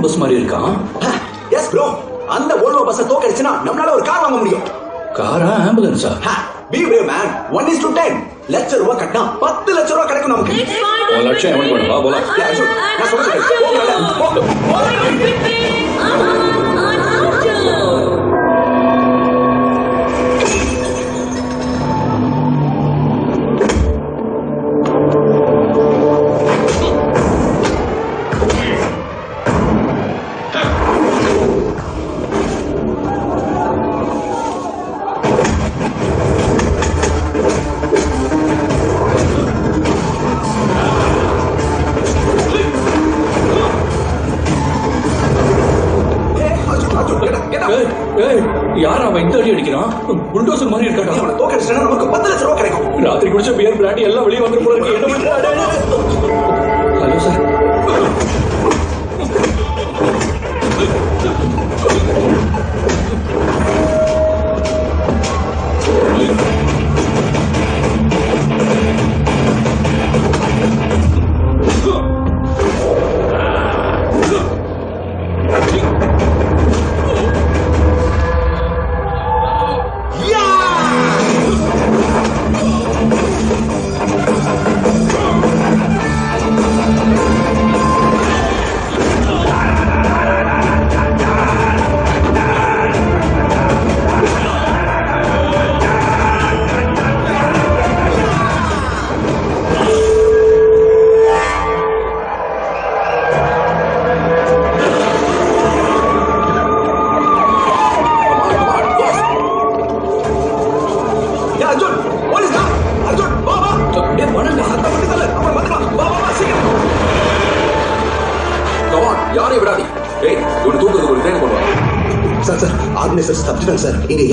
Bus மாதிரி இருக்கான். S bro, அந்த வோல்வோ பஸ் தோக்கடிச்சுனா நம்மளால ஒரு கார் வாங்க முடியும். காரா ஆம்புலன்ஸா? B brave man. 1:10 லட்சம் ரூபாய் கட்டினா 10 லட்சம் ரூபாய் கிடைக்கும் நமக்கு. 1 லட்சம் எவன் பண்ணுவா போலாம். நான் சொல்றேன். யார் அவன் இந்த அடி அடிக்கிறான்? புல்டோசர் மாதிரி இருக்காடா. அவனை தோக்கடிச்சா நமக்கு 10 லட்சம் ரூபாய் கிடைக்கும். ராத்திரி குடிச்ச பியர் பிராண்டி எல்லாம் வெளியே வந்து போல இருக்கு. என்ன பண்றாரு? Hello sir.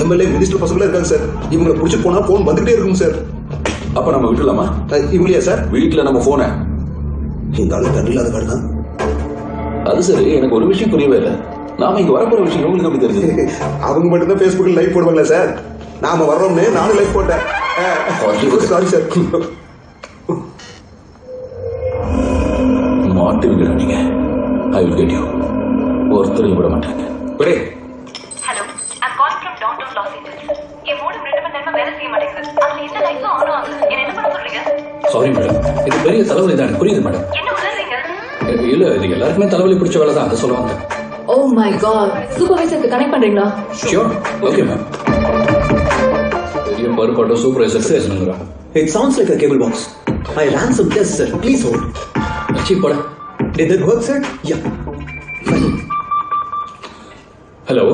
எம்எல்ஏ மினிஸ்டர் பசங்களே இருக்காங்க சார். இவங்களை புடிச்சு போனா போன் வந்துகிட்டே இருக்கும் சார். அப்ப நம்ம விட்டுலாமா? இவங்களையா சார்? வீட்டுல நம்ம போன இந்த ஆளு தண்ணி இல்லாத காடு தான். அது சரி, எனக்கு ஒரு விஷயம் புரியவே இல்லை. நாம இங்க வரப்போற விஷயம் உங்களுக்கு எப்படி தெரிஞ்சது? அவங்க மட்டும் தான் Facebookல லைவ் போடுவாங்களா சார்? நாம வர்றோம்னு நானும் லைவ் போட்டேன். Sorry sir. மாட்டுவீங்க நீங்க. I will get you. ஒருத்தரையும் விட மாட்டாங்க. ஒரே hello, I'm calling from downtown Los Angeles. என் மோடம் 2 மணி நேரமா வேலை செய்ய மாட்டேங்குது. அதுல எந்த லைட்ஸும் ஆன் ஆகுது. என்ன பண்ண சொல்றீங்க? சாரி மேடம், இது பெரிய தலைவலி தான். புரியுது மேடம். என்ன உளறீங்க? இல்ல, இது எல்லாருக்குமே தலைவலி பிடிச்ச வேலை தான். அதை சொல்ல வந்தேன். ஓ மை காட், சூப்பர்வைசருக்கு கனெக்ட் பண்றீங்களா? ஷியோர். Okay ma'am. பெரிய பருப்பாட்டோ supervisor பேசணுங்கிறா. It sounds like a cable box. I ran some tests, sir. Please hold. அச்சி போட. Did that work, sir? Yeah. Fine. Hello,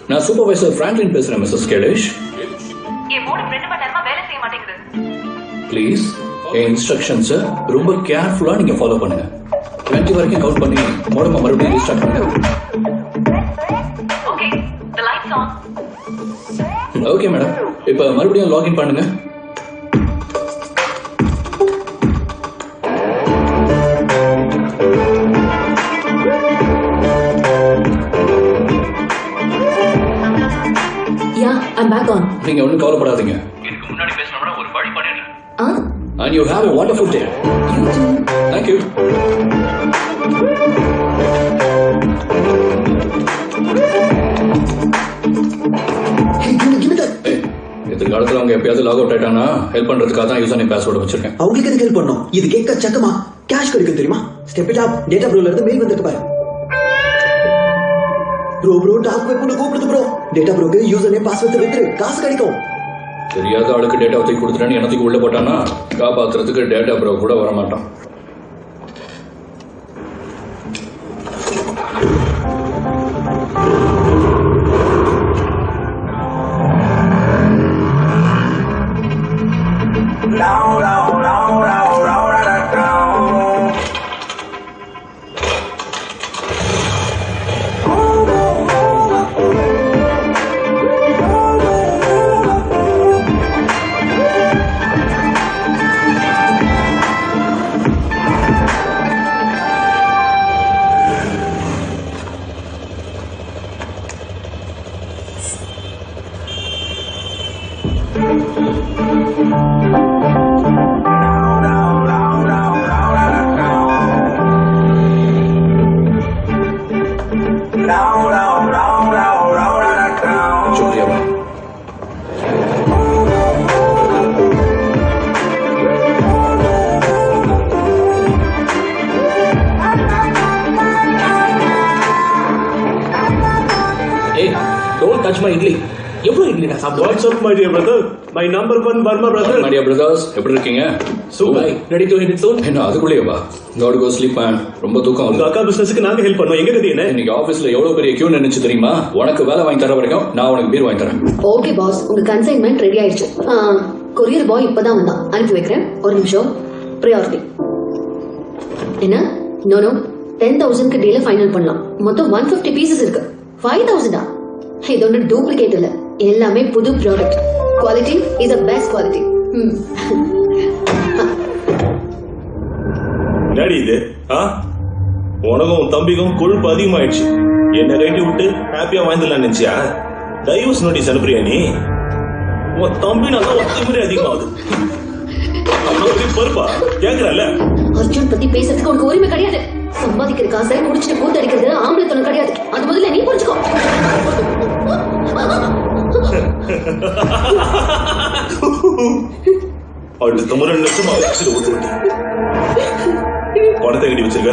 நான் சூப்பர்வைசர் பிராங்க்லின் பேசுறேன் மிஸ்ஸஸ் கேலேஷ். என் modem 2 மணி நேரமா வேலை செய்ய மாட்டேங்குது. ப்ளீஸ் என் இன்ஸ்ட்ரக்ஷன்ஸை ரொம்ப கேர்ஃபுல்லா நீங்க ஃபாலோ பண்ணுங்க. 20 வரைக்கும் கவுண்ட் பண்ணி மோடமை மறுபடியும் ரீஸ்டார்ட் பண்ணுங்க. Okay, the lights on. Okay madam, இப்போ மறுபடியும் லாகின் பண்ணுங்க. I'm back on. நீங்க ஒன்றும் கவலைப்படாதீங்க. இதுக்கு முன்னாடி பேசணும்னா ஒரு வழி பண்ணிடுறேன். And you have a wonderful day. You too. Thank you. Hey, give me that. எதிர்காலத்தில் அவங்க எப்பயாவது லாக் அவுட் ஆயிட்டாங்கன்னா ஹெல்ப் பண்றதுக்காக தான் யூசர் நேம் பாஸ்வேர்டு வச்சிருக்கேன். அவங்களுக்கு எதுக்கு ஹெல்ப் பண்ணோம்? இது கேட்க சக்கமா கேஷ் கிடைக்கும் தெரியுமா? Step it up. டேட்டா ப்ரோல இருந்து மெயில் வந்திருக்கு பாரு. ப்ரோ டாக் போய் பொண்ணு கூப்பிடுது ப்ரோ. டேட்டா ப்ரோக்கு யூசர் நேம் பாஸ்வேர்ட் வித்துரு, காசு கிடைக்கும். தெரியாத ஆளுக்கு டேட்டா தூக்கி கொடுத்துட்டேன்னு எனத்துக்கு உள்ள போட்டானா காப்பாத்துறதுக்கு டேட்டா ப்ரோ கூட வர மாட்டான். வருஷமா இட்லி. எவ்வளவு இட்லி நான் சாப்பிடுவேன்? WhatsApp my dear brother, my number 1 Burma brother. My dear brothers, எப்படி இருக்கீங்க? Super. Ready to hit it soon? என்ன அதுக்குள்ளேயே வா. Got go sleep man. ரொம்ப தூக்கம் உங்க வருது. அக்கா பிசினஸ்க்கு நாங்க ஹெல்ப் பண்ணோம். எங்க கதி என்ன? இன்னைக்கு ஆபீஸ்ல எவ்வளவு பெரிய கியூ நினைச்சு தெரியுமா? உனக்கு வேலை வாங்கி தர வரைக்கும் நான் உனக்கு பீர் வாங்கி தரேன். ஓகே பாஸ், உங்க கன்சைன்மெண்ட் ரெடி ஆயிடுச்சு. கொரியர் பாய் இப்பதான் வந்தான், அனுப்பி வைக்கிறேன். ஒரு நிமிஷம். ப்ரையாரிட்டி என்ன? நோ 10,000க்கு டீல ஃபைனல் பண்ணலாம். மொத்தம் 150 பீசஸ் இருக்கு. 5,000 இது ஒன்று டூப்ளிகேட் இல்ல, எல்லாமே புது product. Quality is a best quality. Daddy இது உனக்கும் உன் தம்பிக்கும் கொழுப்பு அதிகமாயிடுச்சு. என்ன கைட்டி விட்டு ஹாப்பியா வாழ்ந்துடலாம் நினைச்சியா? டைவர்ஸ் நோட்டீஸ் அனுப்புறியா நீ? உன் தம்பி நல்லா ஒத்தி மாதிரி அதிகமாகுது. பருப்பா கேக்குறல்ல? அர்ஜுன் பத்தி பேசுறதுக்கு உனக்கு உரிமை கிடையாது. சம்பாதிக்கிற காசை குடிச்சிட்டு கூத்து அடிக்கிறது ஆம்பளத்தனம் கிடையாது. அது முதல்ல நீ புரிஞ்சுக்கோ. அடுத்த முறை நிச்சயமா வச்சு ஊத்து விட்டு பணத்தை கட்டி வச்சிருக்க.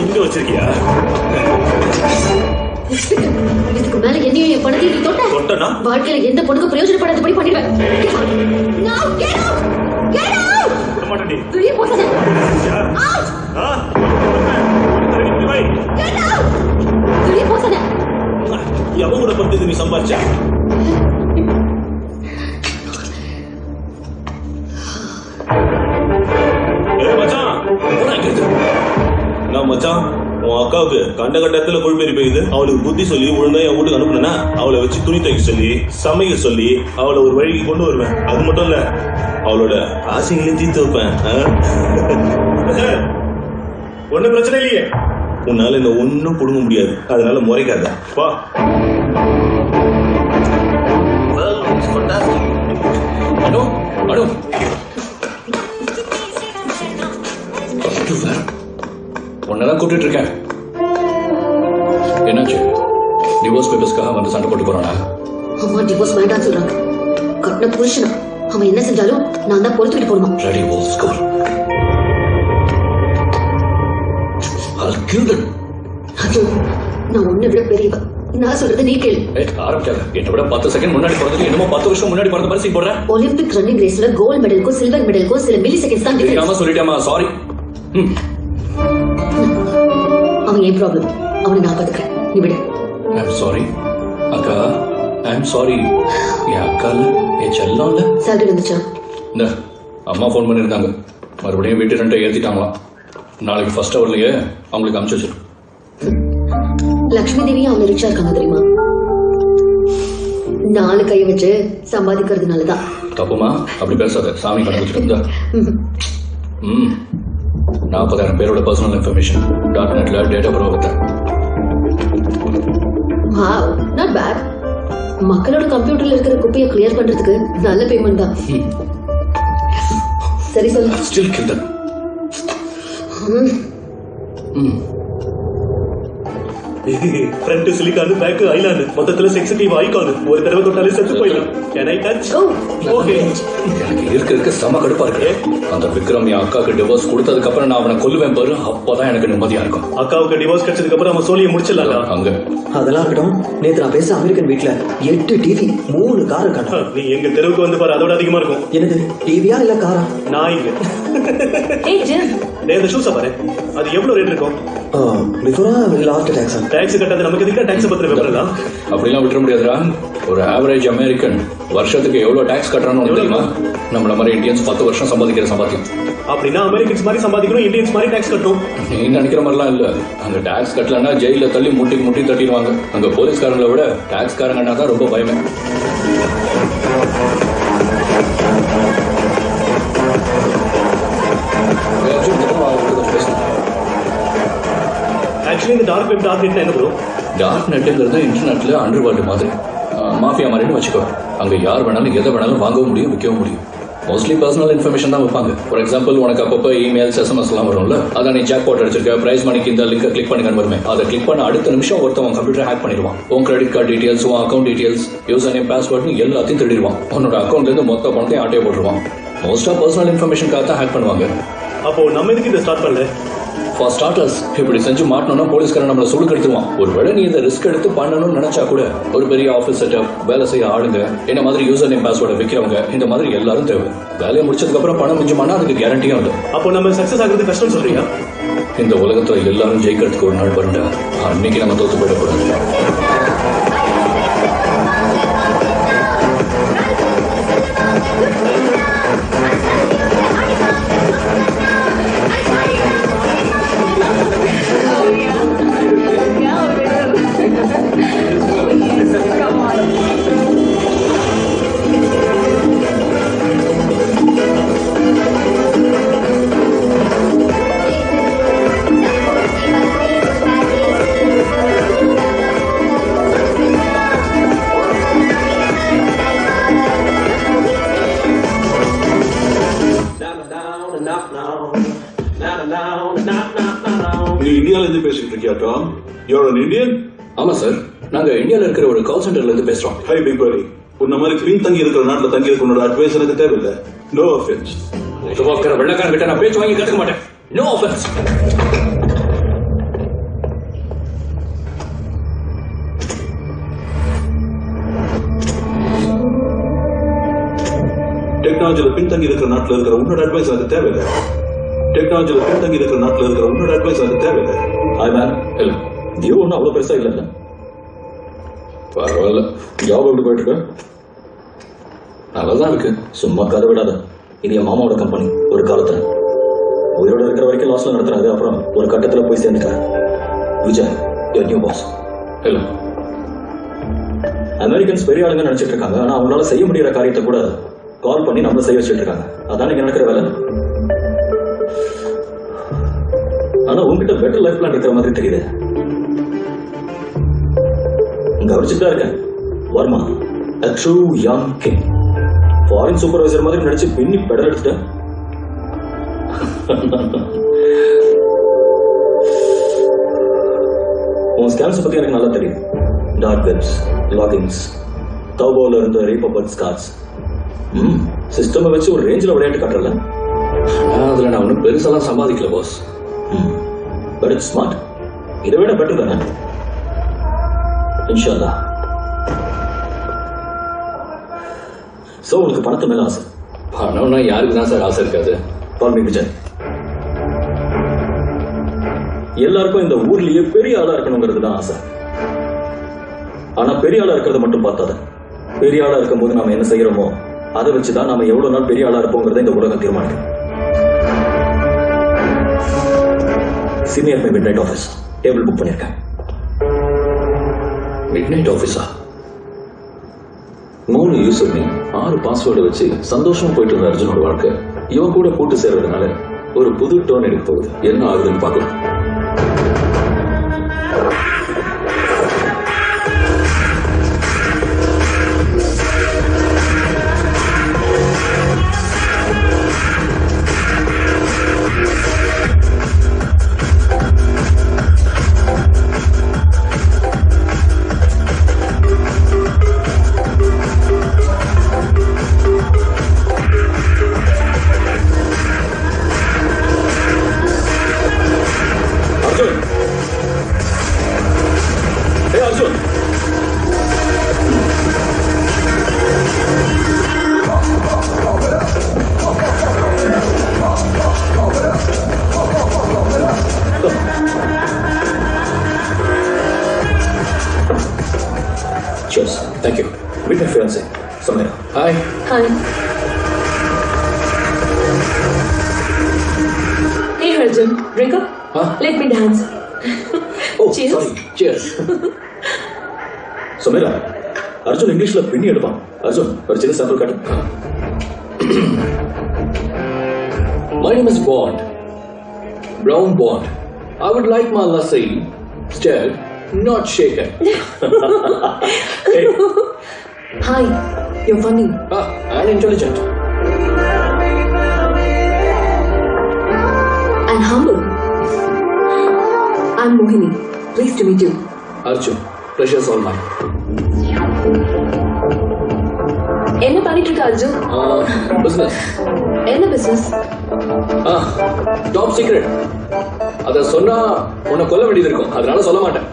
இங்க வச்சிருக்கியா? இதுக்கு மேல என்னையும் என் பணத்தையும் நீ தொட்டனா வாழ்க்கையில எந்த பொண்ணுக்கு பிரயோஜனப்படாதபடி பண்ணிடுவேன். வெளியே போகாத. வெளியே போகாத. எவன் கூட பத்தி நீ சம்பாதிச்ச? மச்சான், உன் அக்காவுக்கு கண்ட கட்டத்துல கொழுப்பேறி போயிது. அவளுக்கு புத்தி சொல்லி ஒழுங்கா என் வீட்டுக்கு அனுப்புனா அவளை வச்சு துணி தைக்க சொல்லி சமைக்க சொல்லி அவளை ஒரு வழிக்கு கொண்டு வருவேன். அது மட்டும் இல்ல, அவளோட ஆசைகளையும் தீர்த்து வைப்பேன். ஒன்னும் பிரச்சனை இல்லையே. உன்னால என்ன ஒன்னும் புடுங்க முடியாது, அதனால முறைக்காத. வா. அனு அனு உன்னதான் கூப்பிட்டு இருக்கேன். என்னாச்சு? டிவோர்ஸ் பேப்பர்ஸ்க்காக வந்து சண்டை போட்டு போறானா? அம்மா டிவோர்ஸ் வேண்டாம் சொல்றாங்க. கட்டின புருஷனா அவன் என்ன செஞ்சாலும் நான் தான் பொறுத்துக்கிட்டு போகணுமா? Ready old school. அது நான் உன்னை விட பெரியவ. நான் சொல்றது நீ கேளு. ஆரம்பிச்சாங்க. என்னை விட 10 செகண்ட் முன்னாடி பிறந்தது என்னமோ 10 வருஷம் முன்னாடி பிறந்த மாதிரி போடுற. ஒலிம்பிக் ரன்னிங் ரேஸ்ல கோல்ட் மெடலுக்கும் சில்வர் மெடலுக்கும் சில மில்லி செகண்ட்ஸ் தான் டிஃபரன்ஸ். சொல்லிட்டேமா, சாரி. அவன் ஏன் ப்ராப்ளம்? அவனை நான் பாத்துக்கிறேன், நீ விடு. ஐம் சாரி அக்கா, ஐம் சாரி. என் அக்கா இல்ல, என் செல்லம் இல்ல. சாலரி வந்துச்சா? இந்த அம்மா ஃபோன் பண்ணியிருந்தாங்க, மறுபடியும் வீட்டு ரெண்டை ஏற்றிட்டாங்களாம். நாளைக்கு ஃபர்ஸ்ட் ஹவர்லயே அவங்களுக்கு அனுப்பிச்சு வச்சிரு. லக்ஷ்மி தேவியும் அவங்க ரிச்சா இருக்காங்க தெரியுமா? 4 கையை வச்சு சம்பாதிக்கிறதுனாலதான். தப்புமா? அப்படி பேசாத, சாமி கண்டுபிடிச்சிட்டு இருந்தா. 40,000 பேரோட பர்சனல் இன்ஃபர்மேஷன் .netல டேட்டா ப்ரோ வைத்தேன். Wow, not bad. மக்களோட கம்ப்யூட்டர்ல இருக்கிற குப்பையை கிளியர் பண்றதுக்கு நல்ல பேமெண்ட் தான். சரி சொல்லு. Still kill that. Front silicon, back island, மொத்தத்துல சென்சிட்டிவ் ஐகான். ஒரு தடவை தொட்டாலே செத்து போயிடும். Can I touch? ஓகே. எனக்கு இருக்க செம கடுப்பா இருக்கு. அந்த விக்ரம் என் அக்காவுக்கு டிவோர்ஸ் கொடுத்ததுக்கு அப்புறம் நான் அவனை கொல்லுவேன் பாரு, அப்பதான் எனக்கு நிம்மதியா இருக்கும். அக்காவுக்கு டிவோர்ஸ் கிடைச்சதுக்கு அப்புறம் அவன் சோழியை முடிச்சிடலாம். அங்க அதெல்லாம் இருக்கட்டும். நேத்து நான் பேச அமெரிக்கன் வீட்ல 8 டிவி 3 கார் இருக்காங்க. நீ எங்க தெருவுக்கு வந்து பாரு, அதோட அதிகமா இருக்கும். என்னது, டிவியா இல்ல காரா? நான் இங்க ஏய் ஜிம், இந்த ஷூஸை பாரு, அது எவ்வளவு ரேட் இருக்கும்? பிஃபோரா இல்ல ஆஃப்டர் டாக்ஸ்? டாக்ஸ் கட்டாத நமக்கு எதுக்கு டாக்ஸ் பத்திர விவரம் தான். அப்படிலாம் விட்டுற முடியாதுடா. ஒரு ஆவரேஜ் அமெரிக்கன் வருஷத்துக்கு எவ்வளவு டாக்ஸ் கட்டுறான்னு தெரியுமா? நம்மள மாதிரி இந்தியன்ஸ் 10 வருஷம் சம்பாதிக்கிற சம்பாத்தியம். அப்படின்னா அமெரிக்கன்ஸ் மாதிரி சம்பாதிக்கணும், இந்தியன்ஸ் மாதிரி டாக்ஸ் கட்டணும். நீ நினைக்கிற மாதிரிலாம் இல்ல. அங்க டாக்ஸ் கட்டலன்னா ஜெயில தள்ளி முட்டி தட்டிடுவாங்க. அங்க போலீஸ்காரங்களை விட டாக்ஸ் காரங்கன்னா தான் ரொம்ப பயமே. ஆக்சுவலி இந்த டார்க் வெப் டார்க் நெட் என்ன ப்ரோ? டார்க் நெட்டுங்கிறது இன்டர்நெட்ல அண்டர் வேர்ல்டு மாதிரி, மாஃபியா மாதிரின்னு வச்சுக்கோ. அங்க யார் வேணாலும் எதை வேணாலும் வாங்கவும் முடியும், விற்கவும் முடியும். மோஸ்ட்லி பர்சனல் இன்ஃபர்மேஷன் தான் வைப்பாங்க. ஃபார் எக்ஸாம்பிள், உனக்கு அப்பப்போ இமெயில்ஸ் எஸ்எம்எஸ் எல்லாம் வரும்ல, அதான் நீ ஜாக் பாட் அடிச்சிருக்க, பிரைஸ் மணிக்கு இந்த லிங்கை கிளிக் பண்ணுங்கன்னு வருமே. அதை கிளிக் பண்ண அடுத்த நிமிஷம் ஒருத்தவன் கம்ப்யூட்டர் ஹேக் பண்ணிடுவான். உன் கிரெடிட் கார்டு டீடைல்ஸ், உன் அக்கௌண்ட் டீடைல்ஸ், யூசர் நேம், பாஸ்வேர்ட்னு எல்லாத்தையும் திருடிடுவான். உன்னோட அக்கௌண்ட்ல இருந்து மொத்த பணத்தையும் ஆட்டையை போட்டுருவான். மோஸ்டா பர்சனல் இன்ஃபர்மேஷனுக்காக தான் ஹேக் பண்ணுவாங்க. அப்போ நம்ம எதுக்கு இதை ஸ்டார்ட் பண்ணல? ஃபார் ஸ்டார்டர்ஸ், இப்படி செஞ்சு மாட்டணும்னா போலீஸ்காரன் நம்மளை சுடுக்கு எடுத்துவான். ஒருவேளை நீ இதை ரிஸ்க் எடுத்து பண்ணணும்னு நினைச்சா கூட ஒரு பெரிய ஆஃபீஸ் செட்டப், வேலை செய்ய ஆளுங்க, என்ன மாதிரி யூசர் நேம் பாஸ்வேர்டை விற்கிறவங்க, இந்த மாதிரி எல்லாரும் தேவை. வேலையை முடிச்சதுக்கு அப்புறம் பணம் மிஞ்சமானா அதுக்கு கேரண்டியும் இல்லை. அப்போ நம்ம சக்சஸ் ஆகிறது கஷ்டம் சொல்றீங்க? இந்த உலகத்துல எல்லாரும் ஜெயிக்கிறதுக்கு ஒரு நாள் வரண்டா, அன்னைக்கு நம்ம தோத்து போயிடக்கூடாது. நீ இந்தியால இருந்து பேசிட்டு இருக்கியா டாம்? You are an Indian? ஆமா சார், நாங்க இந்தியால இருக்கிற ஒரு கால் சென்டர்ல இருந்து பேசுறோம். ஹை பிக் படி, உன்ன மாதிரி பின் தங்கி இருக்கிற நாட்டுல தங்கி இருக்க உன்னோட அட்வைஸ் எனக்கு தேவையில்லை. No offence. உருவாக்குற வெள்ளக்காரன் கிட்ட நான் பேச்சு வாங்கி கத்துக்க மாட்டேன். No offence. டெக்னாலஜில பின்தங்கி இருக்கிற நாட்டுல இருக்கிற உன்னோட அட்வைஸ் எனக்கு தேவையில்லை. டெக்னாலஜில பின்தங்கி இருக்கிற நாட்டுல இருக்கிற உன்னோட அட்வைஸ் எனக்கு தேவையில்லை. Hi ma'am. இல்ல வியூ ஒன்றும் அவ்வளவு பெருசா இல்லைல்ல? பரவாயில்ல. ஜாப் எப்படி போயிட்டு இருக்கு? நல்லாதான் இருக்கு. சும்மா கதை விடாத. இது என் மாமாவோட கம்பெனி. ஒரு காலத்துல உயிரோட இருக்கிற வரைக்கும் லாஸ்ல நடத்துறாரு. அப்புறம் ஒரு கட்டத்துல போய் சேர்ந்துட்டாரு. Vijay, your new boss. இல்ல, அமெரிக்கன்ஸ் பெரிய ஆளுங்க நினைச்சிட்டு இருக்காங்க. ஆனா அவங்களால செய்ய முடியற காரியத்தை கூட கால் பண்ணி நம்மள செய்ய வச்சுட்டு இருக்காங்க. அதான் நீங்க நடக்கிற வேலை. ஆனா உங்ககிட்ட பெட்டர் லைஃப் பிளான் இருக்கிற மாதிரி தெரியுது. கவனிச்சுட்டு தான் இருக்கேன். Varma, a true young king. Foreign supervisor மாதிரி நடிச்சு பின்னி பெடல் எடுத்துட்டேன். உன் ஸ்கேம்ஸ் பத்தி எனக்கு நல்லா தெரியும். டார்க் வெப்ஸ், லாகின்ஸ், தௌபோல இருந்து ரீபபர்ட் ஸ்கார்ஸ். சிஸ்டம் வச்சு ஒரு ரேஞ்சில் விளையாட்டு காட்டுறல. அதுல நான் ஒன்றும் பெருசெல்லாம் சம்பாதிக்கல பாஸ். But it's smart. இதை விட பெட்டர் தானே? இன்ஷா அல்லாஹ். சோ உங்களுக்கு பணத்து மேல ஆசை? பணம்னா யாருக்கு தான் சார் ஆசை இருக்காது? Call me Vijay. எல்லாருக்கும் இந்த ஊர்லயே பெரிய ஆளா இருக்கணுங்கிறது தான் ஆசை. ஆனா பெரிய ஆளா இருக்கிறத மட்டும் பார்த்தாத. பெரிய ஆளா இருக்கும் போது நாம என்ன செய்யறோமோ அதை வச்சுதான் நாம எவ்வளவு நாள் பெரிய ஆளா இருப்போங்கிறத இந்த உலகம் தீர்மானிக்கும். Senior midnight office table book பண்ணிருக்கேன். மிட் நைட் ஆஃபீஸா? 3 யூசர் நேம் 6 பாஸ்வேர்டு வச்சு சந்தோஷமா போயிட்டு இருந்த அர்ஜுனோட வாழ்க்கை இவன் கூட கூட்டு சேர்றதுனால ஒரு புது டோன் எடுக்க போகுது. என்ன ஆகுதுன்னு பார்க்கலாம். Cheers. Thank you. Meet my fiancée, Samira. Hi. Hi. Hey Arjun, drink up. Huh? Let me dance. Oh, Cheers. sorry. Cheers. Samira, Arjun இங்கிலீஷ்ல பின்னி எடுப்பான். அர்ஜுன் ஒரு சின்ன சாம்பிள் காட்டு. My name is Bond. Brown Bond. I would like my lassi stirred, not shaken. Hey, Hi, you're funny. And intelligent. And humble. I'm Mohini. Pleased to meet you. Arjun, pleasure's all mine. என்ன பண்ணிட்டு இருக்க Arjun? Business. என்ன business? Top secret. அத சொன்னா உன்னை கொல்ல வேண்டியது இருக்கும், அதனால சொல்ல மாட்டேன்.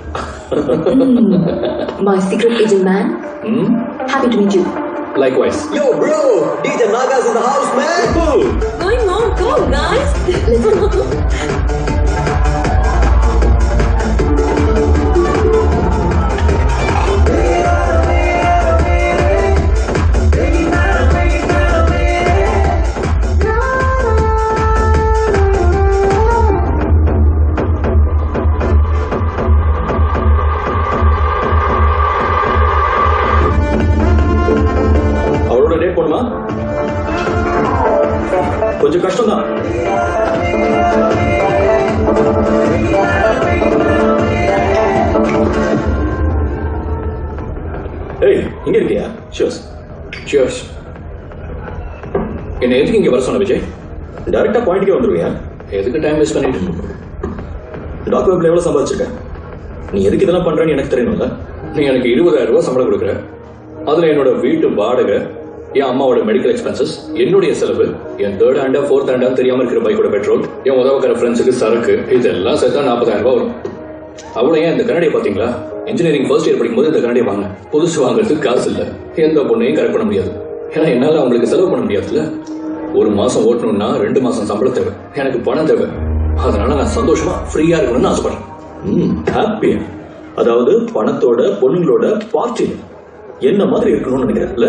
My secret agent man. Happy to meet you. Likewise. Yo, bro! DJ Naga's in the house, man! Going on, go guys. Let's go. அவளோட டேட் போணுமா? கொஞ்சம் கஷ்டம் தான். ஏய், இங்க இருக்கியா? ஷியோஸ். Cheers. என்ன எதுக்கு இங்க வர சொன்ன விஜய்? டைரக்டா பாயிண்ட்க்கே வந்துருவியா? எதுக்கு டைம் வேஸ்ட் பண்ணிட்டு? டாக்குமெண்ட்ல எவ்வளவு சம்பாதிச்சிருக்க? நீ எதுக்கு இதெல்லாம் பண்றேன்னு எனக்கு தெரியணும்ல. நீ எனக்கு 20,000 ரூபாய் சம்பளம் கொடுக்குற. அதுல என்னோட வீட்டு வாடகை, என் அம்மாவோட மெடிக்கல் எக்ஸ்பென்சஸ், என்னுடைய செலவு, என் 3rd ஹேண்டா 4th ஹேண்டா தெரியாம இருக்கிற பைக்கோட பெட்ரோல், என் உதவக்கிற ஃப்ரெண்ட்ஸுக்கு சரக்கு, இதெல்லாம் சேர்த்தா 40,000 ரூபாய் வரும். அவ்வளவு ஏன் இந்த கண்ணாடியை பாத்தீங்களா? இன்ஜினியரிங் ஃபர்ஸ்ட் இயர் படிக்கும்போது இந்த கண்ணாடியை வாங்க. புதுசு வாங்குறதுக்கு காசு இல்ல. எந்த பொண்ணையும் கரெக்ட் பண்ண முடியாது. ஏன்னா என்னால அவங்களுக்கு செலவு பண்ண முடியாதுல்ல. ஒரு மாசம் ஓட்டணும்னா 2 மாசம் சம்பளம் தேவை. எனக்கு பணம் தேவை. அதனால நான் சந்தோஷமா ஃப்ரீயா இருக்கணும்னு ஆசைப்படுறேன். ஹாப்பியா? அதாவது பணத்தோட பொண்ணுங்களோட பார்ட்டி என்ன மாதிரி இருக்கணும்னு நினைக்கிறேன்ல.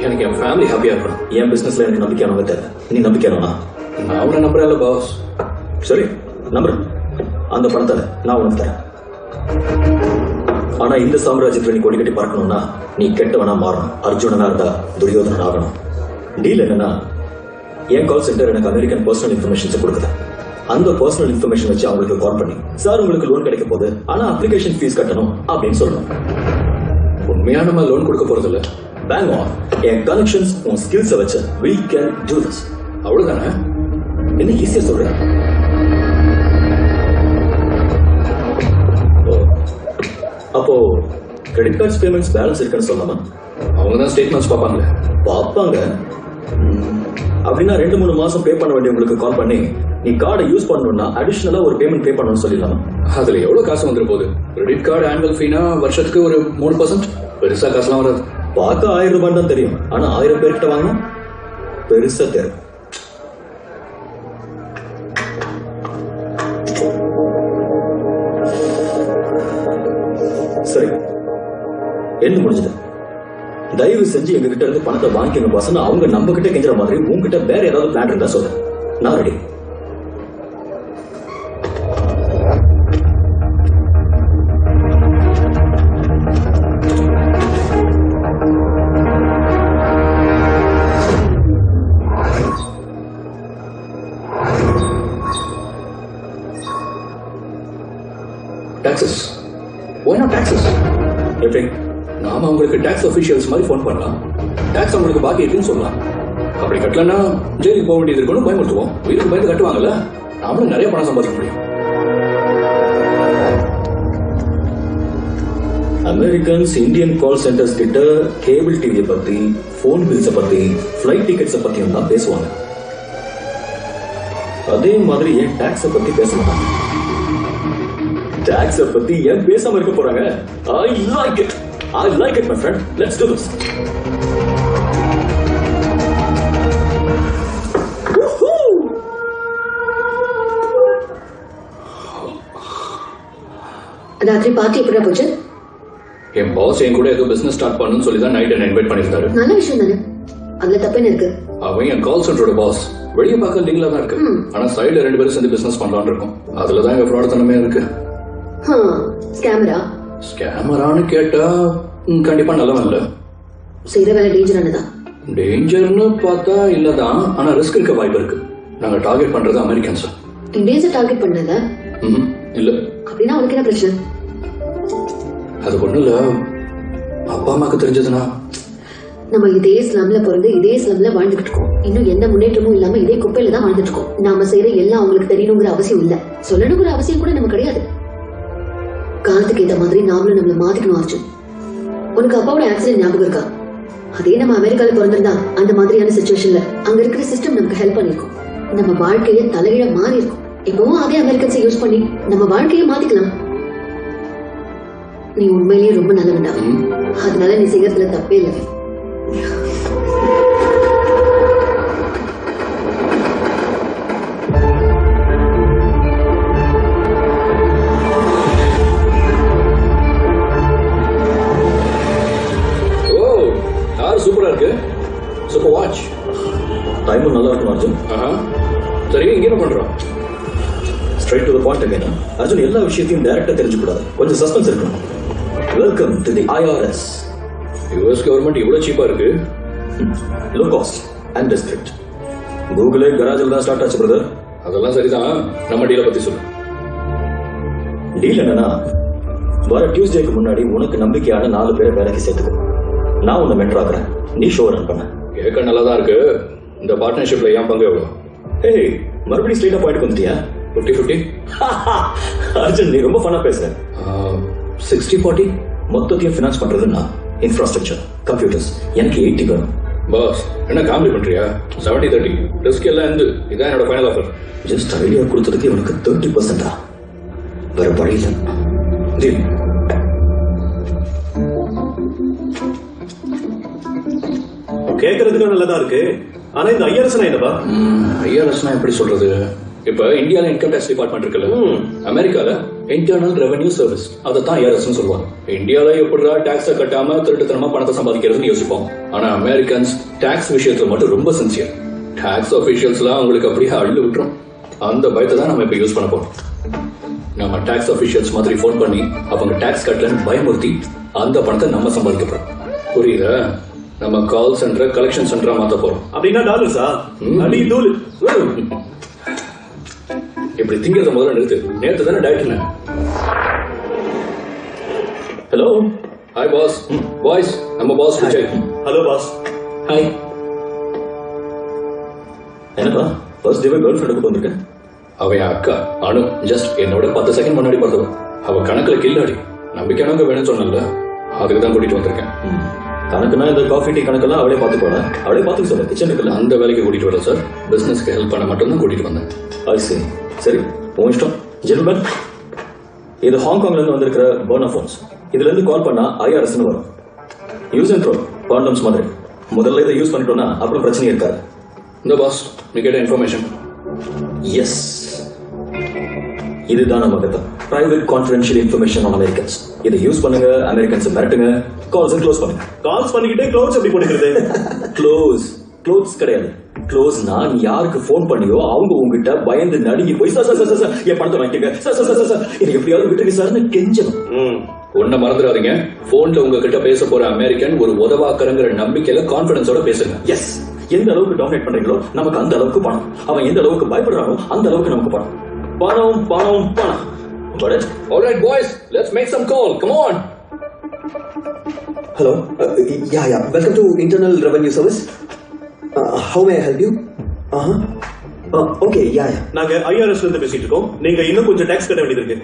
எனக்கு என் ஃபேமிலி ஹாப்பியா இருக்கணும். என் பிசினஸ்ல எனக்கு நம்பிக்கையானவங்க தேவை. நீ நம்பிக்கையானவனா? நான் அவனை நம்புறேன்ல பாஸ். சரி, நம்புறேன். அந்த பணத்தை நான் உனக்கு தரேன். ஆனா இந்த சாம்ராஜ்யத்துல நீ கொடி கட்டி பார்க்கணும்னா நீ கெட்டவனா மாறணும். அர்ஜுனனா இருந்தா துரியோதனன் ஆகணும். டீல் என்னன்னா, என் கால் சென்டர் எனக்கு அமெரிக்கன் பர்சனல் இன்ஃபர்மேஷன்ஸ் கொடுக்குது. அந்த பர்சனல் இன்ஃபர்மேஷன் வச்சு அவங்களுக்கு கால் பண்ணி, சார் உங்களுக்கு லோன் கிடைக்க போகுது, ஆனா அப்ளிகேஷன் ஃபீஸ் கட்டணும் அப்படின்னு சொல்லணும். உண்மையா நம்ம லோன் கொடுக்க போறது இல்ல. பேங்க் ஆன் என் கனெக்ஷன்ஸ் உன் ஸ்கில்ஸை வச்சு we can do this. அவ்வளவுதானே? என்ன ஈஸியா சொல்றேன். அப்போ கிரெடிட் கார்ட்ஸ் பேமெண்ட்ஸ் பேலன்ஸ் இருக்குன்னு சொல்லாமா? அவங்க தான் ஸ்டேட்மெண்ட்ஸ் பார்ப்பாங்களே. பார்ப்பாங்க. அப்படின்னா 2-3 மாசம் பே பண்ண வேண்டியவங்களுக்கு கால் பண்ணி நீ கார்டை யூஸ் பண்ணணும்னா அடிஷனலா ஒரு பேமெண்ட் பே பண்ணணும்னு சொல்லிடலாமா? அதுல எவ்வளவு காசு வந்துட போகுது? கிரெடிட் கார்டு ஆனுவல் ஃபீனா வருஷத்துக்கு ஒரு 3%. பெருசா காசுலாம் வராது. பார்க்க 1000 ரூபாய் தான் தெரியும். ஆனா 1000 பேர்கிட்ட வாங்கினா பெருசா தெரியும். சரி, என்ன முடிஞ்சது? தயவு செஞ்சு எங்க கிட்ட இருந்து பணத்தை வாங்கிக்கணும் பாசன. அவங்க நம்ம கிட்ட கெஞ்சுற மாதிரி உங்ககிட்ட வேற ஏதாவது பிளான் இருந்தா சொல்ல. நான் ready. Taxes. why not taxes? எப்படி? நாம அவங்களுக்கு டாக்ஸ் அஃபிஷியல்ஸ் மாதிரி ஃபோன் பண்ணலாம். டாக்ஸ் அவங்களுக்கு பாக்கி இருக்குன்னு சொல்லலாம். அப்படி கட்டலன்னா ஜெயிலுக்கு போக வேண்டியது இருக்கணும் பயமுறுத்துவோம். உயிருக்கு பயந்து கட்டுவாங்கல்ல. நாமளும் நிறைய பணம் சம்பாதிக்க முடியும். அமெரிக்கன்ஸ் இந்தியன் கால் சென்டர்ஸ் கிட்ட கேபிள் டிவியை பத்தி, போன் பில்ஸை பத்தி, ஃபிளைட் டிக்கெட்ஸை பத்தியும் தான் பேசுவாங்க. அதே மாதிரி ஏன் டாக்ஸை பத்தி பேச மாட்டாங்க? டாக்ஸை பத்தி ஏன் பேசாம இருக்க போறாங்க? I like it my friend. Let's do this. ராத்திரி பார்ட்டி எப்படியா போச்சு? என் பாஸ் என் கூட ஏதோ பிசினஸ் ஸ்டார்ட் பண்ணணும்னு சொல்லி தான் நைட் என்ன இன்வைட் பண்ணிருந்தாரு. நல்ல விஷயம் தானே. அதுல தப்பு என்ன இருக்கு? அவன் என் கால் சென்டரோட பாஸ். வெளியே பார்க்க லீங்களா தான் இருக்கு. ஆனா சைடுல 2 பேரும் சேர்ந்து பிசினஸ் பண்ணலாம்னு இருக்கும். அதுலதான் எங்க ஃப்ராட் தனமே இருக்கு. ஸ்கேமரா? ஸ்கேமரான்னு கேட்டா கண்டிப்பா நல்லவன் இல்ல. செய்யற வேலை டேஞ்சரானதா? டேஞ்சர்னு பார்த்தா இல்லதான். ஆனா ரிஸ்க் இருக்க வாய்ப்பு இருக்கு. நாங்க டார்கெட் பண்றது அமெரிக்கன்ஸ். இந்தியன்ஸை டார்கெட் பண்ணல? இல்ல. அப்படின்னா உனக்கு என்ன பிரச்சனை? அது ஒண்ணு இல்ல. அப்பா அம்மாக்கு தெரிஞ்சதுன்னா நம்ம இதே ஸ்லம்ல பிறந்து இதே ஸ்லம்ல வாழ்ந்துட்டு இருக்கோம். இன்னும் எந்த முன்னேற்றமும் இல்லாம இதே குப்பையில தான் வாழ்ந்துட்டு இருக்கோம். நாம செய்யற எல்லாம் அவங்களுக்கு தெரியணுங்கிற அவசியம் இல்ல. சொல்லணுங்கிற அவசியம் கூட நமக்கு கிடையாது. காலத்துக்கு ஏற்ற மாதிரி நாமளும் நம்மள மாத்திக்கணும். அர்ஜுன், உனக்கு அப்பாவோட ஆக்சிடென்ட் ஞாபகம் இருக்கா? அதே நம்ம அமெரிக்கால பிறந்திருந்தா அந்த மாதிரியான சிச்சுவேஷன்ல அங்க இருக்கிற சிஸ்டம் நமக்கு ஹெல்ப் பண்ணிருக்கும். நம்ம வாழ்க்கையே தலையில மாறி இருக்கும். இப்பவும் அதே அமெரிக்கன்ஸை யூஸ் பண்ணி நம்ம வாழ்க்கையை மாத்திக்கலாம். நீ உண்மையிலேயே ரொம்ப நல்லவன்டா. அதனால நீ செய்யறதுல தப்பே இல்லை. சூப்பரா இருக்கு. Super watch. டைமும் நல்லா இருக்கும் அர்ஜுன். சரி, இங்க என்ன பண்றோம்? Straight to the point again. Arjun, எல்லா விஷயத்தையும் டைரக்டா தெரிஞ்சுக்கூடாது. கொஞ்சம் சஸ்பென்ஸ் இருக்கணும். Welcome to the IRS. US government இவ்வளவு சீப்பா இருக்கு. Low cost and district. கூகுளே கராஜில் தான் ஸ்டார்ட் ஆச்சு பிரதர். அதெல்லாம் சரிதான். நம்ம டீலை பத்தி சொல்லு. டீல் என்னன்னா, வர டியூஸ்டேக்கு முன்னாடி உனக்கு நம்பிக்கையான 4 பேரை வேலைக்கு சேர்த்துக்கோ. நான் உன்னை மென்டர் ஆக்குறேன். நீ ஷோ ரன் பண்ண. கேட்க நல்லா தான் இருக்கு. இந்த பார்ட்னர்ஷிப்ல ஏன் பங்கு எவ்வளவு? ஏய், மறுபடியும் ஸ்ட்ரெயிட்டா பாயிண்ட் வந்துட்டியா? 50-50. அர்ஜுன், நீ ரொம்ப ஃபன்னா பேசுற. 60-40. மொத்தத்தையும் ஃபினான்ஸ் பண்றது நான். இன்ஃப்ராஸ்ட்ரக்சர், கம்ப்யூட்டர்ஸ், எனக்கு 80 வேணும். பாஸ், என்ன காமெடி பண்றியா? 70-30 ரிஸ்க் எல்லாம் இருந்து இதான் என்னோட ஃபைனல் ஆஃபர். ஜஸ்ட் ஐடியா கொடுத்ததுக்கு இவனுக்கு 30%. வேற வழி இல்லை. டீல். கேட்கறதுக்கு நல்லதா இருக்கு. ஆனா இந்த IRS என்னப்பா? IRS எப்படி சொல்றது? இப்ப இந்தியால இன்கம் டாக்ஸ் டிபார்ட்மெண்ட் இருக்குல்ல, அமெரிக்கால இன்டர்னல் ரெவென்யூ சர்வீஸ், அதை தான் IRS சொல்லுவாங்க. இந்தியால எப்படிடா டாக்ஸ கட்டாம திருட்டுத்தனமா பணத்தை சம்பாதிக்கிறதுன்னு யோசிப்போம். ஆனா அமெரிக்கன்ஸ் டாக்ஸ் விஷயத்துல மட்டும் ரொம்ப சின்சியர். டாக்ஸ் ஆபீஷியல்ஸ்லாம் அவங்களுக்கு அப்படியே அள்ளு விட்டுரும். அந்த பயத்தை தான் நம்ம இப்ப யூஸ் பண்ண போறோம். நம்ம டாக்ஸ் ஆபீஷியல்ஸ் மாதிரி போன் பண்ணி அவங்க டாக்ஸ் கட்டலன்னு பயமுறுத்தி அந்த பணத்தை நம்ம சம்பாதிக்க போறோம். புரியுதா? நம்ம கால் சென்டர் கலெக்ஷன் சென்டரா மாத்த போறோம். அப்படின்னா டாலர்ஸா? அடி தூள். இப்படி திங்கிறத முதல்ல நிறுத்து. நேத்து தானே டயட்ல. ஹலோ. Hi boss. பாய்ஸ், நம்ம boss Vijay. Hello boss. Hi. என்னப்பா ஃபர்ஸ்ட் டேவே கேர்ள் ஃப்ரெண்ட் கூட்டு வந்திருக்கேன்? அவ என் அக்கா அனு. ஜஸ்ட் என்னோட 10 செகண்ட் முன்னாடி பார்த்தவ. அவ கணக்குல கில்லாடி. நம்பிக்கையானவங்க வேணும்னு சொன்னல, அதுக்கு தான் கூட்டிட்டு வந்திருக்கேன். கணக்குனா இந்த காஃபி டீ கணக்கெல்லாம் அவளே பார்த்துக்கோட. அவளே பார்த்துக்க சொல்ல. கிச்சன் இருக்குல்ல, அந்த வேலைக்கு கூட்டிட்டு வரல சார். பிசினஸ்க்கு ஹெல்ப் பண்ண மட்டும் தான் கூட்டிட்டு வந்தேன். சரி சரி, உன் இஷ்டம். ஜென்டில்மேன், இது ஹாங்காங்ல இருந்து வந்திருக்கிற பர்னா ஃபோன்ஸ். இதுல இருந்து கால் பண்ணா IRSன்னு வரும். யூஸ் அண்ட் த்ரோ காண்டம்ஸ் மாதிரி. முதல்ல இதை யூஸ் பண்ணிட்டோம்னா அப்புறம் பிரச்சனை இருக்காது. இந்த பாஸ், நீ கேட்ட இன்ஃபர்மேஷன். எஸ், இதுதான் நம்ம கதை. Private confidential information on Americans. இதை யூஸ் பண்ணுங்க, அமெரிக்கன்ஸ் மிரட்டுங்க, கால்ஸ் க்ளோஸ் பண்ணுங்க. கால்ஸ் பண்ணிக்கிட்டே க்ளோஸ் எப்படி போட்டுக்கிறது? க்ளோஸ் கிடையாது. க்ளோஸ்னா நீ யாருக்கு போன் பண்ணியோ அவங்க உங்ககிட்ட பயந்து நடுங்கி போய் சார் சார் சார் என் பணத்தை வாங்கிக்கங்க, சார் சார் சார் சார் எனக்கு எப்படியாவது விட்டுருங்க சார்னு கெஞ்சணும். ஒன்ன மறந்துடாதீங்க, போன்ல உங்ககிட்ட பேச போற அமெரிக்கன் ஒரு உதவாக்கறங்கிற நம்பிக்கையில கான்பிடன்ஸோட பேசுங்க. எஸ், எந்த அளவுக்கு டாமினேட் பண்றீங்களோ நமக்கு அந்த அளவுக்கு பணம். அவன் எந்த அளவுக்கு பயப்படுறானோ அந்த அளவுக்கு நமக்கு பணம். பணம் பணம் பணம். All right boys, let's make some call. Come on. Hello. Yeah. Welcome to Internal Revenue Service. How may I help you? Okay. Yeah. நாங்க IRS இருந்து பேசிட்டு இருக்கோம். நீங்க இன்னும் கொஞ்சம் டாக்ஸ் கட்ட வேண்டியது இருக்கு.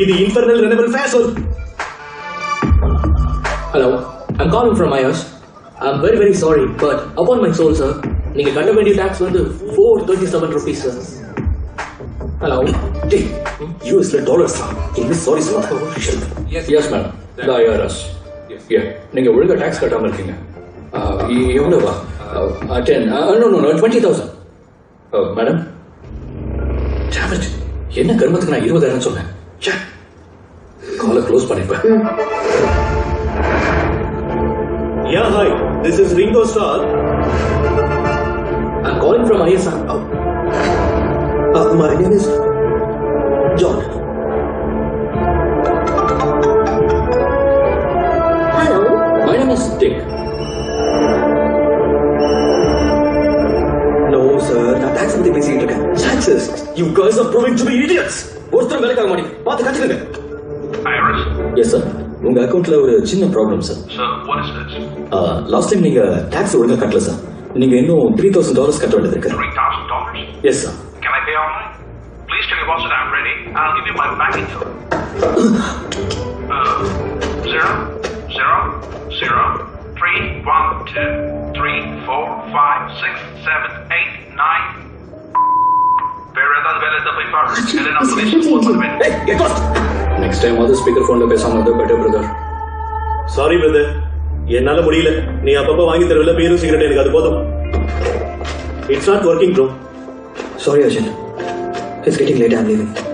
இது internal renewal phase. Hello. I'm calling from IRS. I'm very very sorry, but upon my soul, sir, நீங்க கட்ட வேண்டிய டாக்ஸ் வந்து 437 rupees, sir. Hello. யூஎஸ்ல டாலர்ஸ் தான். என்ன sorry sir. Yes madam. The IRS. Yeah. நீங்க ஒழுங்கா டாக்ஸ் கட்டாம இருக்கீங்க. எவ்வளவா? 10. No, 20,000. மேடம், என்ன கர்மத்துக்கு நான் 20,000 சொன்னேன். காலை க்ளோஸ் பண்ணிப்பேன். Yeah, hi. This is Ringo Starr. I'm calling from ISR. My name is John. Hello. My name is Dick. No, sir. நான் டாக்ஸ் பத்தி பேசிட்டு இருக்கேன். Taxes. You guys are proving to be idiots. ஒருத்தர் வேலைக்காக மாட்டீங்க. பார்த்து கத்துக்கங்க. IRS. Yes sir, உங்க அக்கவுண்ட்ல ஒரு சின்ன problem sir. Sir, what is this? Last time நீங்க டாக்ஸ் ஒழுங்கா கட்டல சார். நீங்க இன்னும் $3,000 கட்ட வேண்டியது இருக்கு. $3,000? Yes sir. Can I pay online? Please tell your boss that I'm ready. I'll give you my bank details. 0, 0, 3, 1, 2, 3, 4, 5, 6, 7, 8, 9. வேற ஏதாவது வேலை இருந்தா போய் பாரு. இல்லைன்னா police report பண்ணுவேன். Hey, get lost! Next time அது ஸ்பீக்கர் ஃபோனில் பேசாமல் இருந்தால் பெட்டர் பிரதர். சாரி பிரதர், என்னால முடியல. நீ அப்பப்போ வாங்கி தருவில்ல பீரும் சிகரெட், எனக்கு அது போதும். It's not working bro. Sorry, Arjun. It's getting late. I'm leaving.